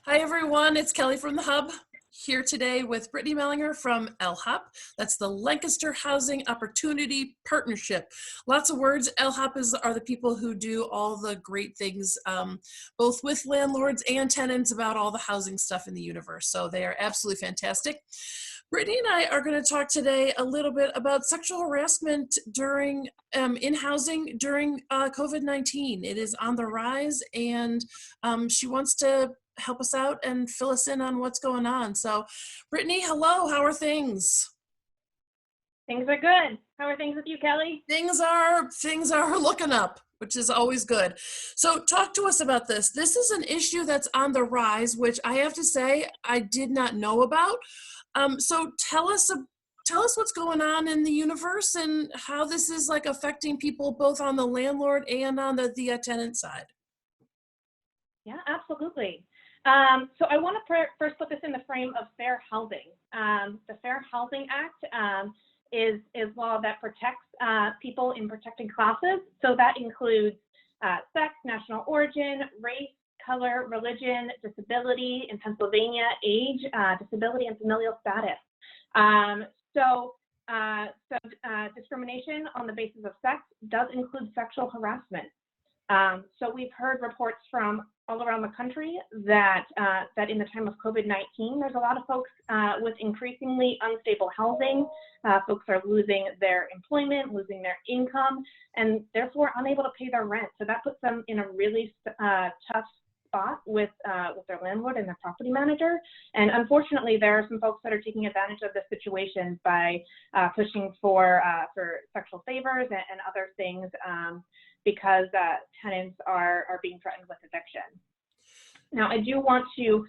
Hi everyone, it's Kelly from the Hub, here today with Brittany Mellinger from LHOP. That's the Lancaster Housing Opportunity Partnership. Lots of words. LHOP are the people who do all the great things, both with landlords and tenants about all the housing stuff in the universe. So they are absolutely fantastic. Brittany and I are going to talk today a little bit about sexual harassment during in housing during COVID-19. It is on the rise, and she wants to help us out and fill us in on what's going on. So, Brittany, hello. How are things? Things are good. How are things with you, Kelly? Things are looking up, which is always good. So talk to us about this. This is an issue that's on the rise, which I have to say I did not know about. So tell us what's going on in the universe and how this is like affecting people both on the landlord and on the tenant side. Yeah, absolutely. So I want to first put this in the frame of fair housing. The Fair Housing Act is law that protects people in protected classes. So that includes sex, national origin, race, color, religion, disability, in Pennsylvania, age, disability, and familial status. So discrimination on the basis of sex does include sexual harassment. So we've heard reports from all around the country that in the time of COVID-19, there's a lot of folks with increasingly unstable housing. Folks are losing their employment, losing their income, and therefore unable to pay their rent. So that puts them in a really tough spot with their landlord and their property manager. And unfortunately, there are some folks that are taking advantage of this situation by pushing for sexual favors and other things because tenants are being threatened with eviction. Now, I do want to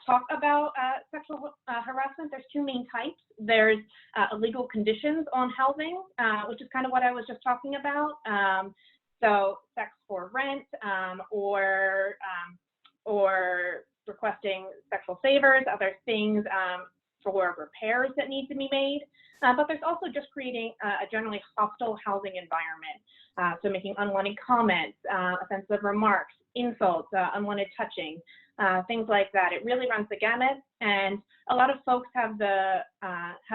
talk about sexual harassment. There's two main types. There's illegal conditions on housing, which is kind of what I was just talking about. So sex for rent or requesting sexual favors, other things for repairs that need to be made. But there's also just creating a generally hostile housing environment. So making unwanted comments, offensive remarks, insults, unwanted touching, things like that. It really runs the gamut, and a lot of folks have the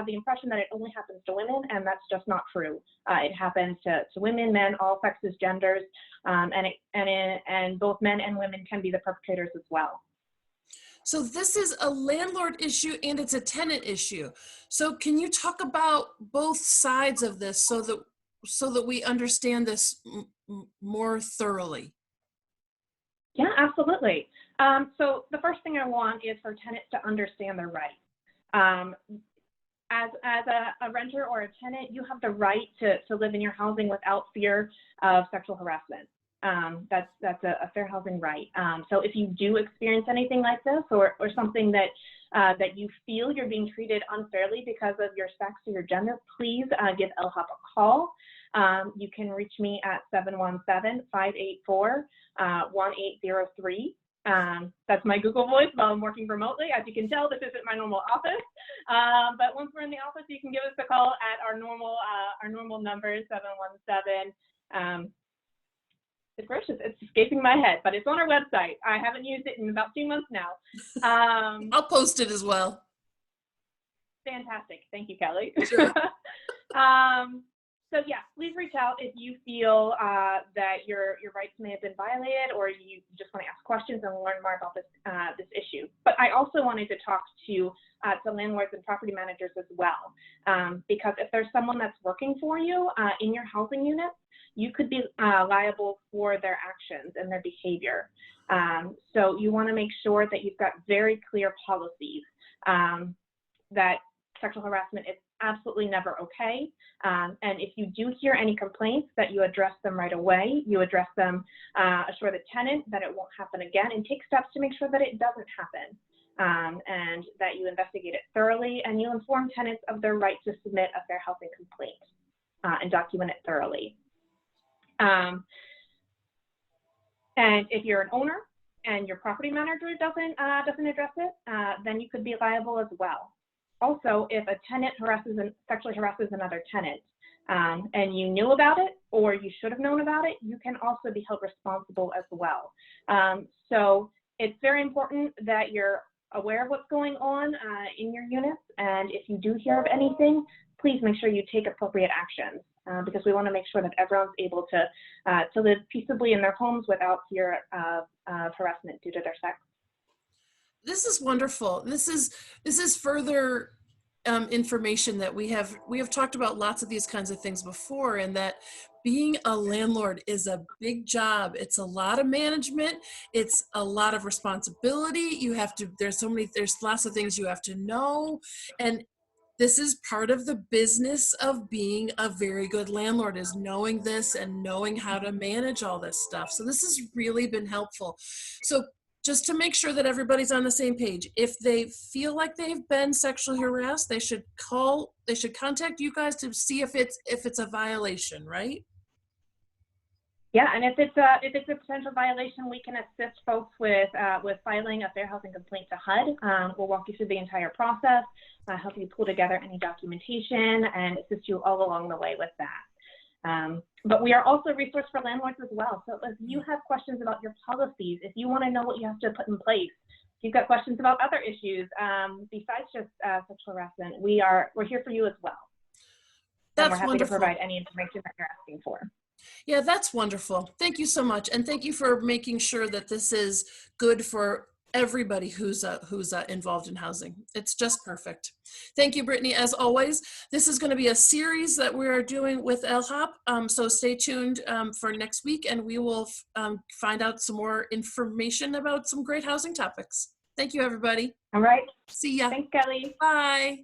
impression that it only happens to women, and that's just not true. It happens to women, men, all sexes, genders, and both men and women can be the perpetrators as well. So this is a landlord issue and it's a tenant issue. So can you talk about both sides of this so that we understand this more thoroughly? Yeah, absolutely. So the first thing I want is for tenants to understand their rights. As a renter or a tenant, you have the right to live in your housing without fear of sexual harassment. That's a fair housing right. So if you do experience anything like this or something that you feel you're being treated unfairly because of your sex or your gender, please give LHOP a call. You can reach me at 717-584-1803. That's my Google Voice while I'm working remotely. As you can tell, this isn't my normal office. But once we're in the office, you can give us a call at our normal number, 717. It's escaping my head, but it's on our website. I haven't used it in about 2 months now. I'll post it as well. Fantastic. Thank you, Kelly. Sure. So yeah, please reach out if you feel that your rights may have been violated, or you just want to ask questions and learn more about this issue. But I also wanted to talk to landlords and property managers as well, because if there's someone that's working for you in your housing unit, you could be liable for their actions and their behavior. So you want to make sure that you've got very clear policies that sexual harassment is absolutely never okay. And if you do hear any complaints, that you address them right away. You address them, assure the tenant that it won't happen again, and take steps to make sure that it doesn't happen. And that you investigate it thoroughly, and you inform tenants of their right to submit a fair housing complaint and document it thoroughly. And if you're an owner and your property manager doesn't address it, then you could be liable as well. Also, if a tenant sexually harasses another tenant, and you knew about it or you should have known about it, you can also be held responsible as well. So it's very important that you're aware of what's going on in your units. And if you do hear of anything, please make sure you take appropriate actions because we want to make sure that everyone's able to live peaceably in their homes without fear of harassment due to their sex. This is wonderful. This is further information that we have talked about lots of these kinds of things before, and that being a landlord is a big job. It's a lot of management. It's a lot of responsibility. There's lots of things you have to know. And this is part of the business of being a very good landlord, is knowing this and knowing how to manage all this stuff. So this has really been helpful. So just to make sure that everybody's on the same page, if they feel like they've been sexually harassed, they should contact you guys to see if it's a violation, right? Yeah, and if it's a potential violation, we can assist folks with filing a fair housing complaint to HUD. We'll walk you through the entire process, help you pull together any documentation, and assist you all along the way with that. But we are also a resource for landlords as well. So if you have questions about your policies, if you want to know what you have to put in place, if you've got questions about other issues besides just sexual harassment, we're here for you as well. And we're happy wonderful. to provide any information that you're asking for. Yeah, that's wonderful. Thank you so much. And thank you for making sure that this is good for everybody who's involved in housing. It's just perfect. Thank you, Brittany. As always, this is going to be a series that we are doing with LHOP. So stay tuned for next week, and we will find out some more information about some great housing topics. Thank you, everybody. All right. See ya. Thanks, Kelly. Bye.